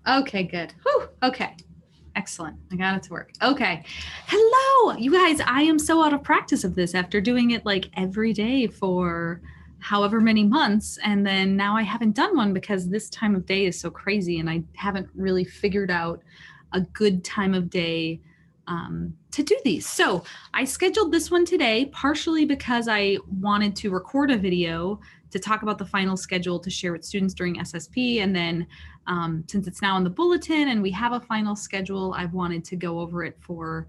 Okay, good. Whew, okay. Excellent. I got it to work. Okay. Hello, you guys. I am so out of practice of this after doing it like every day for however many months. And then now I haven't done one because this time of day is so crazy and I haven't really figured out a good time of day to do these. So I scheduled this one today partially because I wanted to record a video to talk about the final schedule to share with students during SSP. And then since it's now in the bulletin and we have a final schedule, I've wanted to go over it for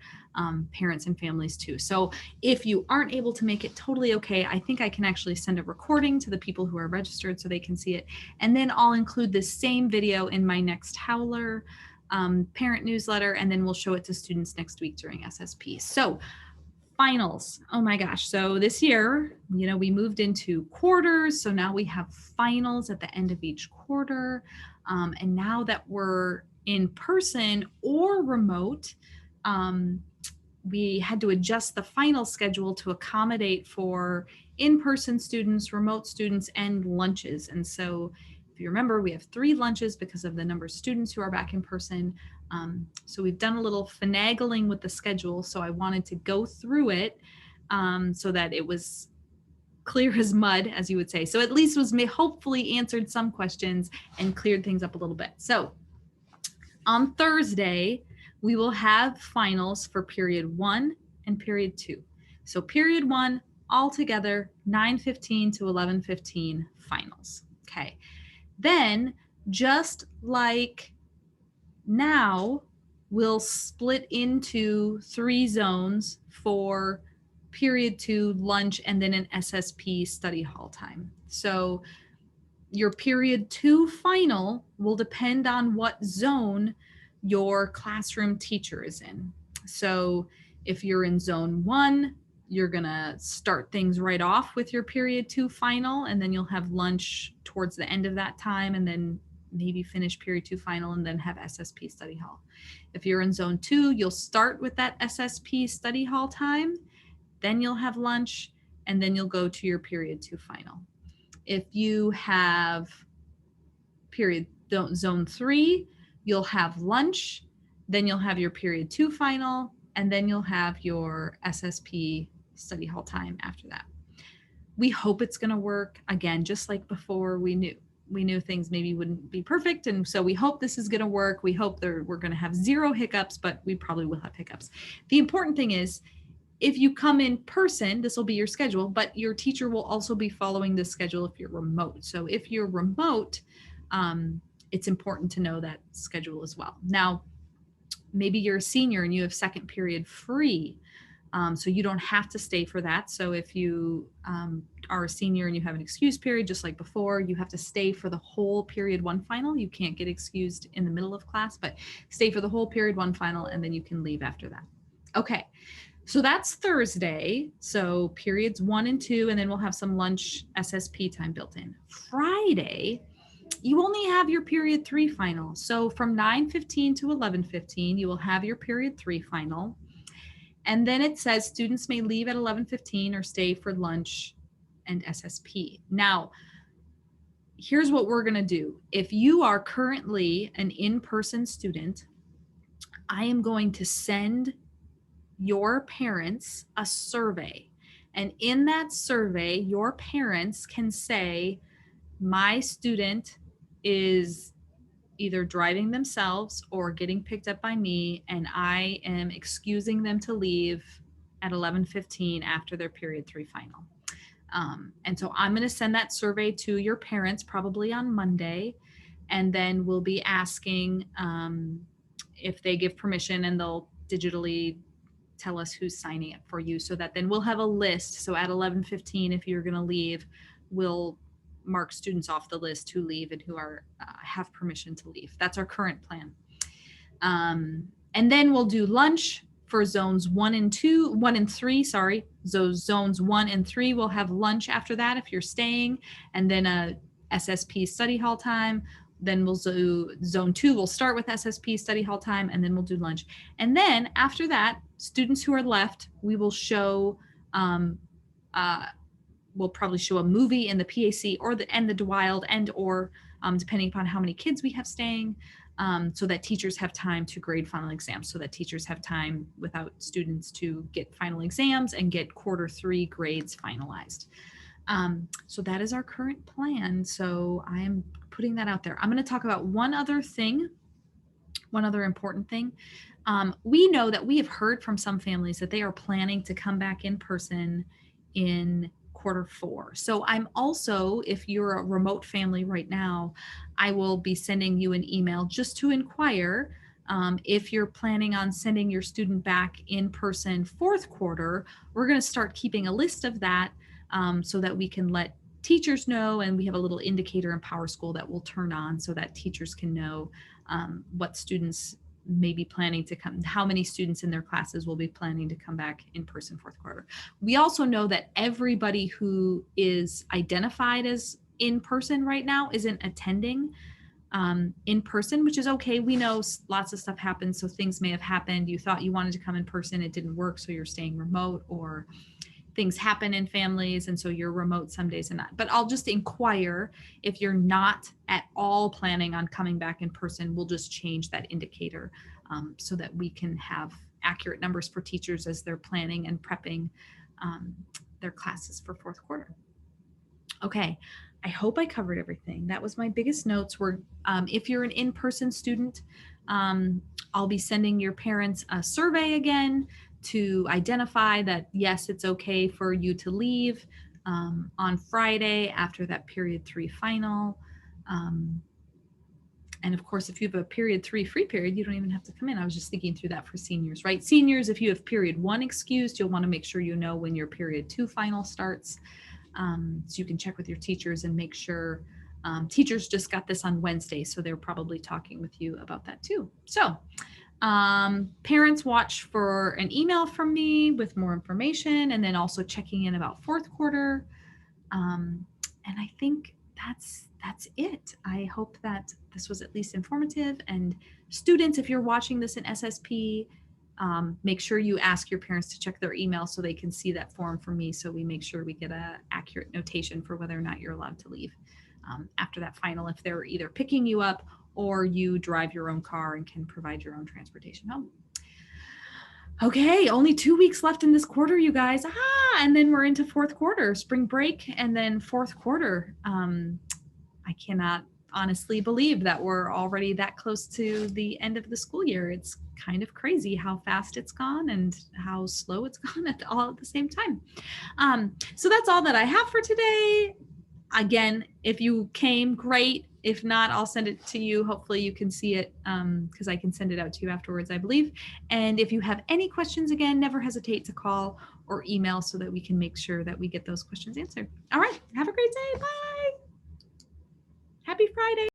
parents and families too. So if you aren't able to make it, totally okay. I think I can actually send a recording to the people who are registered so they can see it. And then I'll include this same video in my next Howler parent newsletter, and then we'll show it to students next week during SSP. So finals. Oh my gosh. So this year, we moved into quarters. So now we have finals at the end of each quarter. And now that we're in person or remote, we had to adjust the final schedule to accommodate for in-person students, remote students, and lunches. And so if you remember, we have 3 lunches because of the number of students who are back in person. So we've done a little finagling with the schedule. So I wanted to go through it so that it was clear as mud, as you would say. So at least was hopefully answered some questions and cleared things up a little bit. So on Thursday, we will have finals for period 1 and period 2. So period 1 all together, 9:15 to 11:15 finals. Okay. Then just like now, we'll split into 3 zones for period 2, lunch, and then an SSP study hall time. So your period 2 final will depend on what zone your classroom teacher is in. So if you're in zone 1, you're gonna start things right off with your period 2 final, and then you'll have lunch towards the end of that time, and then maybe finish period 2 final and then have SSP study hall. If you're in zone 2, you'll start with that SSP study hall time, then you'll have lunch, and then you'll go to your period 2 final. If you have zone 3, you'll have lunch, then you'll have your period 2 final, and then you'll have your SSP study hall time after that. We hope it's going to work. Again, just like before, we knew things maybe wouldn't be perfect, and so we hope this is going to work. We hope we're going to have 0 hiccups, but we probably will have hiccups. The important thing is, if you come in person, this will be your schedule, but your teacher will also be following this schedule if you're remote. So if you're remote, it's important to know that schedule as well. Now, maybe you're a senior and you have second period free, so you don't have to stay for that. So if you are a senior and you have an excuse period, just like before, you have to stay for the whole period 1 final. You can't get excused in the middle of class, but stay for the whole period 1 final, and then you can leave after that. Okay, so that's Thursday. So periods 1 and 2, and then we'll have some lunch SSP time built in. Friday, you only have your period 3 final. So from 9:15 to 11:15, you will have your period 3 final. And then it says students may leave at 11:15 or stay for lunch and SSP. Now, here's what we're going to do. If you are currently an in-person student, I am going to send your parents a survey. And in that survey, your parents can say, my student is either driving themselves or getting picked up by me, and I am excusing them to leave at 11:15 after their period 3 final. And so I'm going to send that survey to your parents probably on Monday, and then we'll be asking if they give permission, and they'll digitally tell us who's signing it for you, so that then we'll have a list. So at 11:15, if you're going to leave, we'll mark students off the list who leave and who are have permission to leave. That's our current plan. And then we'll do lunch for zones 1 and 3, sorry. So zones 1 and 3 will have lunch after that if you're staying, and then a SSP study hall time. Then we'll do zone 2, we'll start with SSP study hall time, and then we'll do lunch. And then after that, students who are left, we will show, we'll probably show a movie in the PAC or the Wild, and or depending upon how many kids we have staying. so that teachers have time to grade final exams, so that teachers have time without students to get final exams and get Q3 grades finalized. So that is our current plan. So I am putting that out there. I'm going to talk about one other important thing. We know that we have heard from some families that they are planning to come back in person in Q4. So I'm also, if you're a remote family right now, I will be sending you an email just to inquire if you're planning on sending your student back in person Q4. We're going to start keeping a list of that so that we can let teachers know, and we have a little indicator in PowerSchool that will turn on so that teachers can know what students may be planning to come, how many students in their classes will be planning to come back in person Q4. We also know that everybody who is identified as in person right now isn't attending in person, which is okay. We know lots of stuff happens, so things may have happened. You thought you wanted to come in person, it didn't work, so you're staying remote, or things happen in families and so you're remote some days and not. But I'll just inquire if you're not at all planning on coming back in person. We'll just change that indicator so that we can have accurate numbers for teachers as they're planning and prepping their classes for Q4. Okay, I hope I covered everything. That was my biggest notes. If you're an in-person student, I'll be sending your parents a survey again to identify that, yes, it's okay for you to leave on Friday after that period 3 final. And of course, if you have a period 3 free period, you don't even have to come in. I was just thinking through that for seniors, right? Seniors, if you have period 1 excused, you'll want to make sure you know when your period 2 final starts. So you can check with your teachers and make sure. Teachers just got this on Wednesday, so they're probably talking with you about that too. So parents, watch for an email from me with more information, and then also checking in about Q4. And I think that's it. I hope that this was at least informative. And students, if you're watching this in SSP, make sure you ask your parents to check their email so they can see that form from me, so we make sure we get an accurate notation for whether or not you're allowed to leave after that final, if they're either picking you up or you drive your own car and can provide your own transportation home. Okay, only 2 weeks left in this quarter, you guys. And then we're into Q4, spring break, and then Q4. I cannot honestly believe that we're already that close to the end of the school year. It's kind of crazy how fast it's gone and how slow it's gone all at the same time. So that's all that I have for today. Again, if you came, great. If not, I'll send it to you. Hopefully you can see it because I can send it out to you afterwards, I believe. And if you have any questions, again, never hesitate to call or email so that we can make sure that we get those questions answered. All right. Have a great day. Bye. Happy Friday.